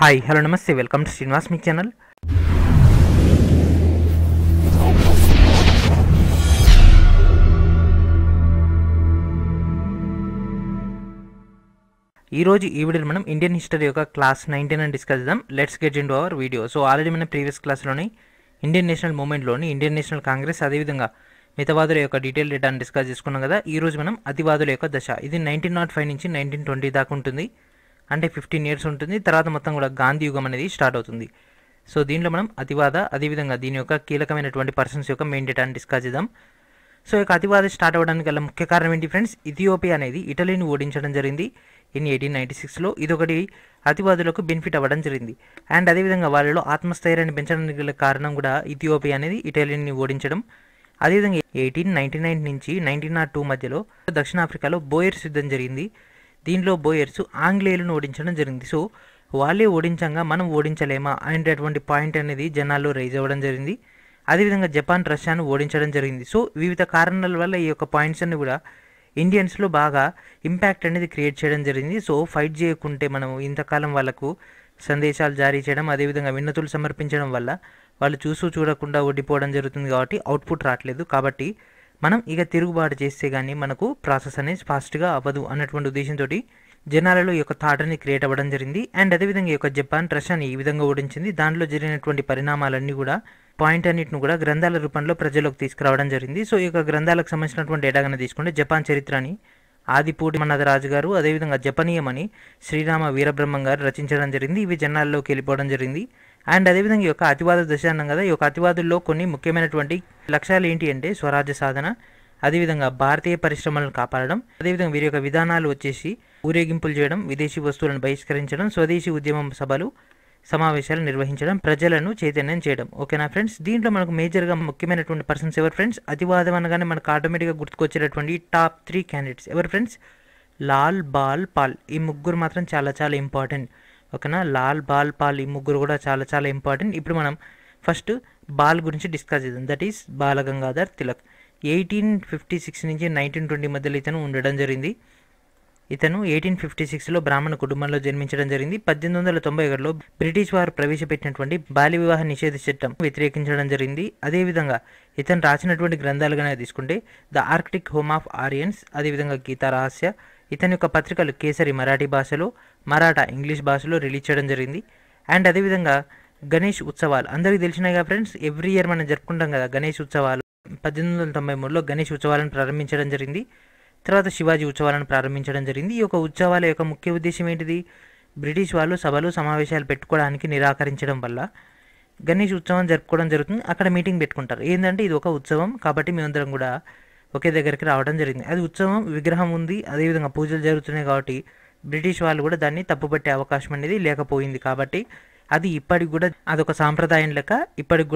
Hi hello నమస్తే welcome to Srinivas me channel. ఈరోజు ఈ వీడియోలో మనం ఇండియన్ హిస్టరీ యొక్క క్లాస్ 19 అని డిస్కస్ చేద్దాం. Let's get into our video. So already మన ప్రీవియస్ క్లాస్లోని ఇండియన్ నేషనల్ మూవ్మెంట్లోని ఇండియన్ నేషనల్ కాంగ్రెస్ అదేవిధంగా మితవాదుల యొక్క డీటెయిల్ డేటాను డిస్కస్ చేసుకున్నాం కదా. ఈరోజు మనం అతివాదుల యొక్క దశ, ఇది 1905 నుంచి 1920 దాకా ఉంటుంది, అంటే 15 ఇయర్స్ ఉంటుంది. తర్వాత మొత్తం కూడా గాంధీ యుగం అనేది స్టార్ట్ అవుతుంది. సో దీంట్లో మనం అతివాద అదేవిధంగా దీని యొక్క కీలకమైనటువంటి పర్సన్స్ యొక్క మెయిన్ డేటాను డిస్కస్ చేద్దాం. సో ఈ అతివాద స్టార్ట్ అవ్వడానికి గల ముఖ్య కారణం ఏంటి ఫ్రెండ్స్? ఇథియోపియా అనేది ఇటలీని ఓడించడం జరిగింది ఇన్ 1896లో. ఇదొకటి అతివాదులకు బెనిఫిట్ అవ్వడం జరిగింది. అండ్ అదేవిధంగా వాళ్ళలో ఆత్మస్థైర్యాన్ని పెంచడానికి గల కారణం కూడా ఇథియోపియా అనేది ఇటలీని ఓడించడం. అదేవిధంగా 1899 నుంచి 1902 మధ్యలో దక్షిణాఫ్రికాలో బోయర్స్ యుద్ధం జరిగింది. దీనిలో బోయర్స్ ఆంగ్లేయులను ఓడించడం జరిగింది. సో వాళ్ళే ఓడించంగా మనం ఓడించలేమా అనేటటువంటి పాయింట్ అనేది జనాల్లో రైజ్ అవ్వడం జరిగింది. అదేవిధంగా జపాన్ రష్యాను ఓడించడం జరిగింది. సో వివిధ కారణాల వల్ల ఈ యొక్క పాయింట్స్ అన్ని కూడా ఇండియన్స్లో బాగా ఇంపాక్ట్ అనేది క్రియేట్ చేయడం జరిగింది. సో ఫైట్ చేయకుంటే మనం ఇంతకాలం వాళ్ళకు సందేశాలు జారీ చేయడం అదేవిధంగా విన్నతులు సమర్పించడం వల్ల వాళ్ళు చూడకుండా ఓడిపోవడం జరుగుతుంది, కాబట్టి అవుట్పుట్ రావట్లేదు. కాబట్టి మనం ఇక తిరుగుబాటు చేస్తే కానీ మనకు ప్రాసెస్ అనేది ఫాస్ట్గా అవ్వదు అన్నటువంటి ఉద్దేశంతో జనాలలో ఈ యొక్క థాట్ అనేది క్రియేట్ అవ్వడం జరిగింది. అండ్ అదేవిధంగా ఈ యొక్క జపాన్ రష్యాని ఈ విధంగా ఓడించింది. దాంట్లో జరిగినటువంటి పరిణామాలన్నీ కూడా పాయింట్ అన్నిటిని కూడా గ్రంథాల రూపంలో ప్రజలకు తీసుకురావడం జరిగింది. సో ఈ యొక్క గ్రంథాలకు సంబంధించినటువంటి డేటాగానే తీసుకుంటే జపాన్ చరిత్రని ఆదిపూడి మన్నద రాజు గారు అదేవిధంగా జపనీయం అని శ్రీరామ వీరబ్రహ్మం గారు రచించడం జరిగింది. ఇవి జనాల్లోకి వెళ్ళిపోవడం జరిగింది. అండ్ అదేవిధంగా ఈ యొక్క అతివాద దశ అన్నాం కదా. ఈ యొక్క అతివాదుల్లో కొన్ని ముఖ్యమైనటువంటి లక్ష్యాలు ఏంటి అంటే స్వరాజ్య సాధన, అదేవిధంగా భారతీయ పరిశ్రమలను కాపాడడం, అదేవిధంగా వీరి యొక్క విధానాలు వచ్చేసి ఊరేగింపులు చేయడం, విదేశీ వస్తువులను బహిష్కరించడం, స్వదేశీ ఉద్యమం సభలు సమావేశాలు నిర్వహించడం, ప్రజలను చైతన్యం చేయడం. ఓకేనా ఫ్రెండ్స్? దీంట్లో మనకు మేజర్గా ముఖ్యమైనటువంటి పర్సన్స్ ఎవరు ఫ్రెండ్స్? అతివాదం అనగానే మనకు ఆటోమేటిక్గా గుర్తుకొచ్చేటటువంటి టాప్ 3 క్యాండిడేట్స్ ఎవరు ఫ్రెండ్స్? లాల్, బాల్, పాల్. ఈ ముగ్గురు మాత్రం చాలా చాలా ఇంపార్టెంట్. ఓకేనా? లాల్, బాల్, పాల్ ఈ ముగ్గురు కూడా చాలా చాలా ఇంపార్టెంట్. ఇప్పుడు మనం ఫస్ట్ బాల్ గురించి డిస్కస్ చేద్దాం. That is Balagangadhar Tilak. 1856 నుంచి 1920 మధ్యలో ఇతను ఉండడం జరిగింది. ఇతను 1856లో బ్రాహ్మణ కుటుంబంలో జన్మించడం జరిగింది. 1891లో బ్రిటిష్ వారు ప్రవేశపెట్టినటువంటి బాల్య వివాహ నిషేధ చట్టం వ్యతిరేకించడం జరిగింది. అదేవిధంగా ఇతను రాసినటువంటి గ్రంథాలుగానే తీసుకుంటే ద ఆర్కిటిక్ హోమ్ ఆఫ్ ఆరియన్స్, అదేవిధంగా గీతా రహస్య. ఇతని యొక్క పత్రికలు కేసరి మరాఠీ భాషలో, మరాఠా ఇంగ్లీష్ భాషలో రిలీజ్ చేయడం జరిగింది. అండ్ అదేవిధంగా గణేష్ ఉత్సవాలు అందరికీ తెలిసినాయిగా ఫ్రెండ్స్. ఎవ్రీ ఇయర్ మనం జరుపుకుంటాం కదా గణేష్ ఉత్సవాలు. 1893లో గణేష్ ఉత్సవాలను ప్రారంభించడం జరిగింది. తర్వాత శివాజీ ఉత్సవాలను ప్రారంభించడం జరిగింది. ఈ యొక్క ఉత్సవాల యొక్క ముఖ్య ఉద్దేశం ఏంటిది? బ్రిటిష్ వాళ్ళు సభలు సమావేశాలు పెట్టుకోవడానికి నిరాకరించడం వల్ల గణేష్ ఉత్సవం జరుపుకోవడం జరుగుతుంది. అక్కడ మీటింగ్ పెట్టుకుంటారు. ఏంటంటే ఇది ఒక ఉత్సవం కాబట్టి మేమందరం కూడా ఒకే దగ్గరికి రావడం జరిగింది. అది ఉత్సవం, విగ్రహం ఉంది, అదేవిధంగా పూజలు జరుగుతున్నాయి కాబట్టి బ్రిటిష్ వాళ్ళు కూడా దాన్ని తప్పుపట్టే అవకాశం అనేది లేకపోయింది. కాబట్టి అది ఇప్పటికి కూడా అదొక సాంప్రదాయం లెక్క ఇప్పటికి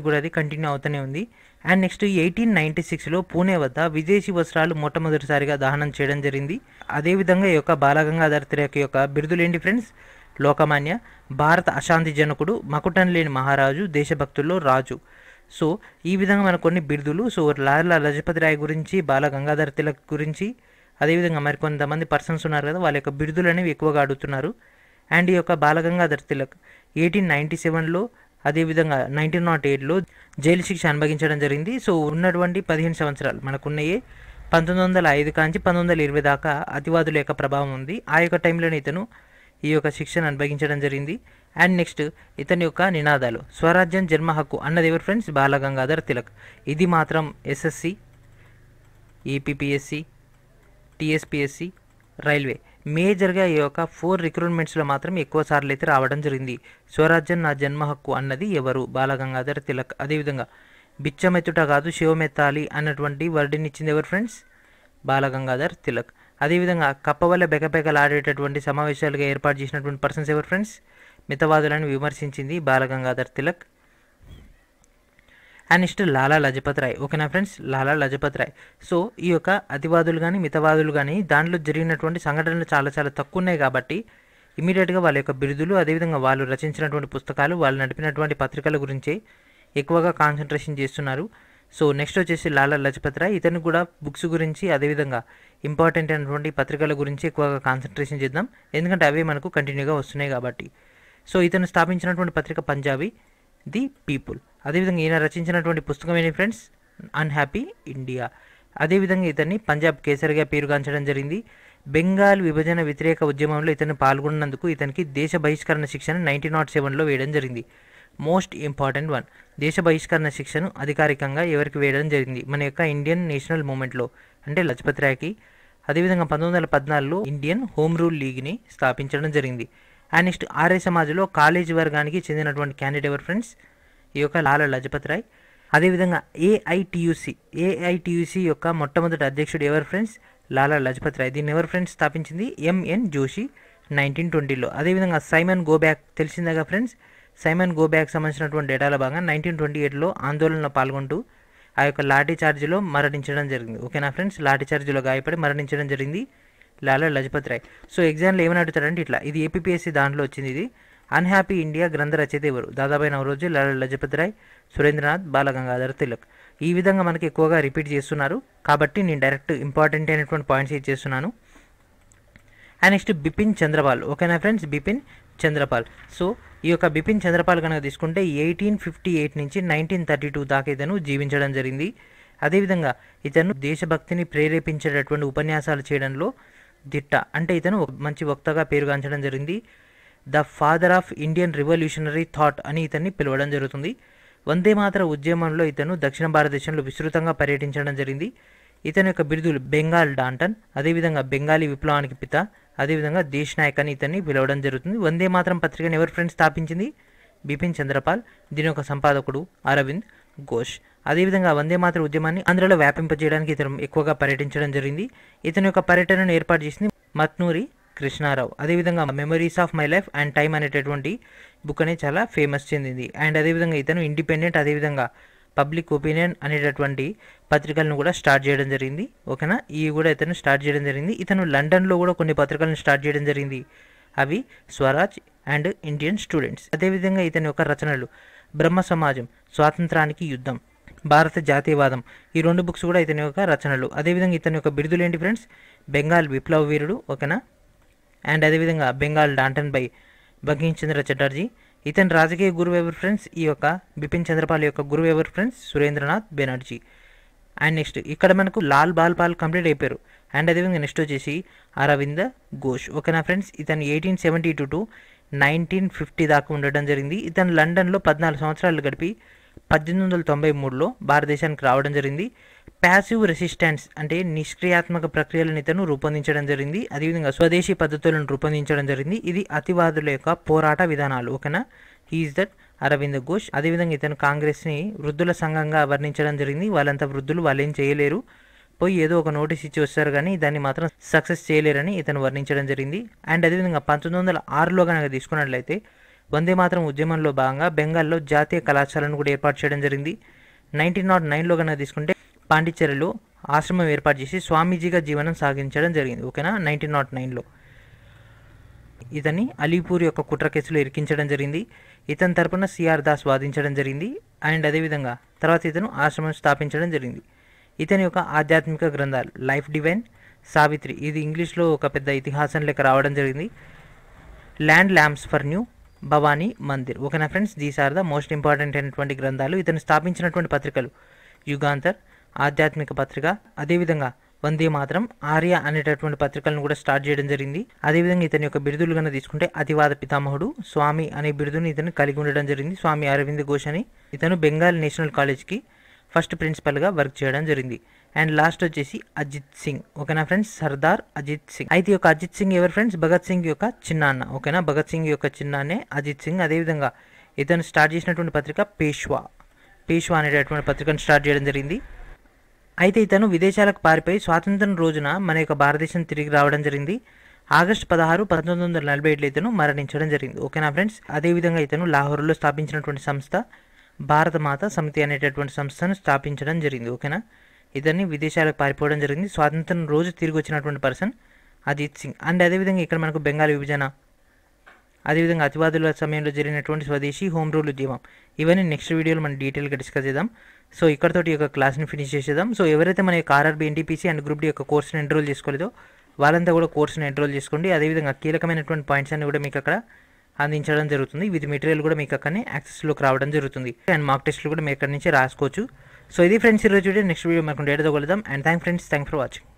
కూడా అది కంటిన్యూ అవుతూనే ఉంది. అండ్ నెక్స్ట్ 1896లో పూణే వద్ద విదేశీ వస్త్రాలు మొట్టమొదటిసారిగా దహనం చేయడం జరిగింది. అదేవిధంగా ఈ యొక్క బాలగంగాధర్ తిలక్ యొక్క బిరుదులు ఏంటి ఫ్రెండ్స్? లోకమాన్య, భారత అశాంతి జనకుడు, మకుటం లేని మహారాజు, దేశభక్తుల్లో రాజు. సో ఈ విధంగా మనకు కొన్ని బిరుదులు. సో లాలా లజపతి రాయ్ గురించి, బాలగంగాధర్ తిలక్ గురించి, అదేవిధంగా మరికొంతమంది పర్సన్స్ ఉన్నారు కదా, వాళ్ళ యొక్క బిరుదులు అనేవి ఎక్కువగా అడుగుతున్నారు. అండ్ ఈ యొక్క బాలగంగాధర్ తిలక్ 1897లో అదేవిధంగా 1908లో జైలు శిక్ష అనుభవించడం జరిగింది. సో ఉన్నటువంటి 15 సంవత్సరాలు మనకున్నాయి 1905 కాంచి 1920 దాకా అతివాదుల యొక్క ప్రభావం ఉంది. ఆ యొక్క టైంలోనే ఇతను ఈ యొక్క శిక్షను అనుభవించడం జరిగింది. అండ్ నెక్స్ట్ ఇతని యొక్క నినాదాలు స్వరాజ్యం జన్మ హక్కు అన్నది ఎవరు ఫ్రెండ్స్? బాలగంగాధర్ తిలక్. ఇది మాత్రం ఎస్ఎస్సి, ఈపీపీఎస్సి, టీఎస్పీఎస్సి, రైల్వే మేజర్గా ఈ యొక్క 4 రిక్రూట్మెంట్స్లో మాత్రం ఎక్కువ సార్లు అయితే రావడం జరిగింది. స్వరాజ్యం నా జన్మ హక్కు అన్నది ఎవరు? బాలగంగాధర్ తిలక్. అదేవిధంగా బిచ్చమెత్తుట కాదు శివమెత్తాలి అన్నటువంటి వర్డ్ని ఇచ్చింది ఎవరు ఫ్రెండ్స్? బాలగంగాధర్ తిలక్. అదేవిధంగా కప్పవల్ల బెకబెకలాడేటటువంటి సమావేశాలుగా ఏర్పాటు చేసినటువంటి పర్సన్స్ ఎవరు ఫ్రెండ్స్? మితవాదులను విమర్శించింది బాలగంగాధర్ తిలక్. And next Lala Lajpat Rai. ఓకేనా ఫ్రెండ్స్? లాలా లజపతి రాయ్. సో ఈ యొక్క అతివాదులు కానీ మితవాదులు కానీ దాంట్లో జరిగినటువంటి సంఘటనలు చాలా చాలా తక్కువ ఉన్నాయి కాబట్టి ఇమీడియట్గా వాళ్ళ యొక్క బిరుదులు అదేవిధంగా వాళ్ళు రచించినటువంటి పుస్తకాలు, వాళ్ళు నడిపినటువంటి పత్రికల గురించే ఎక్కువగా కాన్సన్ట్రేషన్ చేస్తున్నారు. సో నెక్స్ట్ వచ్చేసి లాలా లజపతి రాయ్. ఇతను కూడా బుక్స్ గురించి అదేవిధంగా ఇంపార్టెంట్ అయినటువంటి పత్రికల గురించి ఎక్కువగా కాన్సన్ట్రేషన్ చేద్దాం, ఎందుకంటే అవే మనకు కంటిన్యూగా వస్తున్నాయి కాబట్టి. సో ఇతను స్థాపించినటువంటి పత్రిక పంజాబీ ది పీపుల్. అదేవిధంగా ఈయన రచించినటువంటి పుస్తకం ఏంటి ఫ్రెండ్స్, అన్హ్యాపీ ఇండియా. అదేవిధంగా ఇతన్ని పంజాబ్ కేసరిగా పేరుగాంచడం జరిగింది. బెంగాల్ విభజన వ్యతిరేక ఉద్యమంలో ఇతను పాల్గొన్నందుకు ఇతనికి దేశ బహిష్కరణ శిక్షను 1907లో వేయడం జరిగింది. మోస్ట్ ఇంపార్టెంట్ వన్, దేశ బహిష్కరణ శిక్షను అధికారికంగా ఎవరికి వేయడం జరిగింది, మన యొక్క ఇండియన్ నేషనల్ మూమెంట్లో అంటే లజపత్ రాయ్కి. అదేవిధంగా 1914లో ఇండియన్ హోమ్ రూల్ లీగ్ని స్థాపించడం జరిగింది. అండ్ నెక్స్ట్ ఆర్య సమాజ్లో కాలేజీ వర్గానికి చెందినటువంటి క్యాండిడేట్ ఎవరు ఫ్రెండ్స్, ఈ యొక్క లాలా లజపత్ రాయ్. అదేవిధంగా ఏఐటియుసి యొక్క మొట్టమొదటి అధ్యక్షుడు ఎవరు ఫ్రెండ్స్, లాలా లజపత్ రాయ్. దీన్ని ఎవరు ఫ్రెండ్స్ స్థాపించింది, ఎంఎన్ జోషి 1920లో. అదేవిధంగా సైమన్ గోబ్యాక్ తెలిసిందేగా ఫ్రెండ్స్, సైమన్ గోబ్యాక్ సంబంధించినటువంటి డేటాలో భాగంగా 1928లో ఆందోళనలో పాల్గొంటూ ఆ యొక్క లాఠీ చార్జీలో మరణించడం జరిగింది. ఓకేనా ఫ్రెండ్స్, లాఠీ చార్జీలో గాయపడి మరణించడం జరిగింది లాలా లజపత్ రాయ్. సో ఎగ్జామ్లో ఏమని అడుగుతారంటే ఇట్లా, ఇది ఏపీఎస్సీ దాంట్లో వచ్చింది. ఇది అన్హ్యాపీ ఇండియా గ్రంథ రచయిత ఎవరు, దాదాపు నవరోజు, లాలా లజపత్ రాయ్, సురేంద్రనాథ్, బాలగంగాధర తిలక్. ఈ విధంగా మనకి ఎక్కువగా రిపీట్ చేస్తున్నారు కాబట్టి నేను డైరెక్ట్ ఇంపార్టెంట్ అయినటువంటి పాయింట్స్ ఇచ్చేస్తున్నాను. And next Bipin Chanderpaul. ఓకేనా ఫ్రెండ్స్, బిపిన్ చంద్రపాల్. సో ఈ యొక్క బిపిన్ చంద్రపాల్ కనుక తీసుకుంటే 1858 నుంచి 1932 దాకా ఇతను జీవించడం జరిగింది. అదేవిధంగా ఇతను దేశభక్తిని ప్రేరేపించేటటువంటి ఉపన్యాసాలు చేయడంలో దిట్ట, అంటే ఇతను మంచి వక్తగా పేరుగాంచడం జరిగింది. The father of Indian revolutionary thought అని ఇతన్ని పిలవడం జరుగుతుంది. వందే మాతర ఉద్యమంలో ఇతను దక్షిణ భారతదేశంలో విస్తృతంగా పర్యటించడం జరిగింది. ఇతని యొక్క బిరుదులు బెంగాల్ డాంటన్, అదేవిధంగా బెంగాలీ విప్లవానికి పిత, అదేవిధంగా దేశ్ నాయక్ అని ఇతన్ని పిలవడం జరుగుతుంది. వందే మాతరం పత్రికను ఎవరు ఫ్రెండ్స్ స్థాపించింది, బిపిన్ చంద్రపాల్. దీని యొక్క సంపాదకుడు అరవింద్ ఘోష్. అదేవిధంగా వందే మాతర ఉద్యమాన్ని ఆంధ్రలో వ్యాపింపజేయడానికి ఇతను ఎక్కువగా పర్యటించడం జరిగింది. ఇతని యొక్క పర్యటనను ఏర్పాటు చేసింది మత్నూరి కృష్ణారావు. అదేవిధంగా memories of my life and time అనేటటువంటి బుక్ అనేది చాలా ఫేమస్ చెందింది. అండ్ అదేవిధంగా ఇతను ఇండిపెండెంట్, అదేవిధంగా పబ్లిక్ ఒపీనియన్ అనేటటువంటి పత్రికలను కూడా స్టార్ట్ చేయడం జరిగింది. ఓకేనా, ఇవి కూడా ఇతను స్టార్ట్ చేయడం జరిగింది. ఇతను లండన్లో కూడా కొన్ని పత్రికలను స్టార్ట్ చేయడం జరిగింది. అవి స్వరాజ్ అండ్ ఇండియన్ స్టూడెంట్స్. అదేవిధంగా ఇతని యొక్క రచనలు బ్రహ్మ సమాజం, స్వాతంత్రానికి యుద్ధం, భారత జాతీయవాదం, ఈ 2 బుక్స్ కూడా ఇతని యొక్క రచనలు. అదేవిధంగా ఇతని యొక్క బిరుదులు ఏంటి ఫ్రెండ్స్, బెంగాల్ విప్లవ వీరుడు. ఓకేనా, అండ్ అదేవిధంగా బెంగాల్ డాంటన్ బై బంకిం చంద్ర చటర్జీ. ఇతని రాజకీయ గురువు ఎవరు ఫ్రెండ్స్, ఈ యొక్క బిపిన్ చంద్రపాల్ యొక్క గురువు ఎవరు friends, Surendranath Banerjee. And next ఇక్కడ మనకు లాల్ బాల్ పాల్ కంప్లీట్ అయిపోయారు. అండ్ అదేవిధంగా నెక్స్ట్ వచ్చేసి అరవింద్ ఘోష్. ఓకేనా ఫ్రెండ్స్, ఇతను 1872 to 1950 దాకా ఉండడం జరిగింది. ఇతను లండన్లో 14 సంవత్సరాలు గడిపి 1893లో భారతదేశానికి రావడం జరిగింది. ప్యాసివ్ రెసిస్టెన్స్ అంటే నిష్క్రియాత్మక ప్రక్రియలను ఇతను రూపొందించడం జరిగింది. అదేవిధంగా స్వదేశీ పద్ధతులను రూపొందించడం జరిగింది. ఇది అతివాదుల యొక్క పోరాట విధానాలు. ఓకేనా, హీఈస్ దట్ అరవింద్ ఘోష్. అదేవిధంగా ఇతను కాంగ్రెస్ని వృద్ధుల సంఘంగా వర్ణించడం జరిగింది. వాళ్ళంతా వృద్ధులు, వాళ్ళు ఏం చేయలేరు, పోయి ఏదో ఒక నోటీస్ ఇచ్చి వస్తారు కానీ దాన్ని మాత్రం సక్సెస్ చేయలేరని ఇతను వర్ణించడం జరిగింది. అండ్ అదేవిధంగా 1906లో కనుక తీసుకున్నట్లయితే వందే మాతరం ఉద్యమంలో భాగంగా బెంగాల్లో జాతీయ కళాశాలను కూడా ఏర్పాటు చేయడం జరిగింది. 1909లో కనుక తీసుకుంటే పాండిచ్చేరిలో ఆశ్రమం ఏర్పాటు చేసి స్వామీజీగా జీవనం సాగించడం జరిగింది. ఓకేనా, 1909లో ఇతన్ని అలీపూర్ యొక్క కుట్ర కేసులో ఇరికించడం జరిగింది. ఇతని తరపున సిఆర్ దాస్ వాదించడం జరిగింది. అండ్ అదేవిధంగా తర్వాత ఇతను ఆశ్రమం స్థాపించడం జరిగింది. ఇతని యొక్క ఆధ్యాత్మిక గ్రంథాలు లైఫ్ డివైన్, సావిత్రి, ఇది ఇంగ్లీష్లో ఒక పెద్ద ఇతిహాసం లెక్క రావడం జరిగింది. Land lamps for new, Bhavani Mandir. ఓకేనా friends, these are the most important అయినటువంటి గ్రంథాలు. ఇతను స్థాపించినటువంటి పత్రికలు యుగాంతర్, ఆధ్యాత్మిక పత్రిక, అదేవిధంగా వందే మాతరం, ఆర్య అనేటటువంటి పత్రికలను కూడా స్టార్ట్ చేయడం జరిగింది. అదేవిధంగా ఇతని యొక్క బిరుదులు కన్నా తీసుకుంటే అతివాద పితామహుడు, స్వామి అనే బిరుదుని ఇతను కలిగి ఉండడం జరిగింది. స్వామి అరవింద్ ఘోష్ అని. ఇతను బెంగాల్ నేషనల్ కాలేజ్కి ఫస్ట్ ప్రిన్సిపల్గా వర్క్ చేయడం జరిగింది. అండ్ లాస్ట్ వచ్చేసి అజిత్ సింగ్. ఓకేనా ఫ్రెండ్స్, సర్దార్ అజిత్ సింగ్. అయితే ఈ యొక్క అజిత్ సింగ్ ఎవరు ఫ్రెండ్స్, భగత్ సింగ్ యొక్క చిన్నాన్న. ఓకేనా, భగత్ సింగ్ యొక్క చిన్నాన్నే అజిత్ సింగ్. అదేవిధంగా ఇతను స్టార్ట్ చేసినటువంటి పత్రిక పేష్వా అనేటటువంటి పత్రికను స్టార్ట్ చేయడం జరిగింది. అయితే ఇతను విదేశాలకు పారిపోయి స్వాతంత్రం రోజున మన యొక్క భారతదేశం తిరిగి రావడం జరిగింది. ఆగస్టు 16, 1947లో ఇతను మరణించడం జరిగింది. ఓకేనా ఫ్రెండ్స్, అదేవిధంగా ఇతను లాహోర్లో స్థాపించినటువంటి సంస్థ భారత మాత సమితి అనేటటువంటి సంస్థను స్థాపించడం జరిగింది. ఓకేనా, ఇతన్ని విదేశాలకు పారిపోవడం జరిగింది. స్వాతంత్రం రోజు తిరిగి వచ్చినటువంటి పర్సన్ అజిత్ సింగ్. అండ్ అదేవిధంగా ఇక్కడ మనకు బెంగాల్ విభజన, అదేవిధంగా అతివాదుల సమయంలో జరిగినటువంటి స్వదేశీ హోమ్ రూల్ ఉద్యమం, ఇవన్నీ నెక్స్ట్ వీడియోలో మనం డీటెయిల్గా డిస్కస్ చేద్దాం. సో ఇక్కడతోటి యొక్క క్లాస్ని ఫినిష్ చేసేద్దాం. సో ఎవరైతే మన యొక్క RRB, NTPC and group D యొక్క కోర్సును ఎన్రోల్ చేసుకోలేదో వాళ్ళంతా కూడా కోర్సును ఎన్రోల్ చేసుకోండి. అదేవిధంగా కీలకమైనటువంటి పాయింట్స్ అన్ని కూడా మీకు అక్కడ అందించడం జరుగుతుంది. విత్ మెటీరియల్ కూడా మీకు అక్కడనే యాక్సెస్లోకి రావడం జరుగుతుంది. అండ్ మాక్ టెస్ట్లు కూడా మీరు అక్కడి నుంచి రాసుకోవచ్చు. సో ఇది ఫ్రెండ్స్ ఈరోజు వీడియో. నెక్స్ట్ వీడియో మనకు డేటాతో కలుద్దాం. And thank for watching.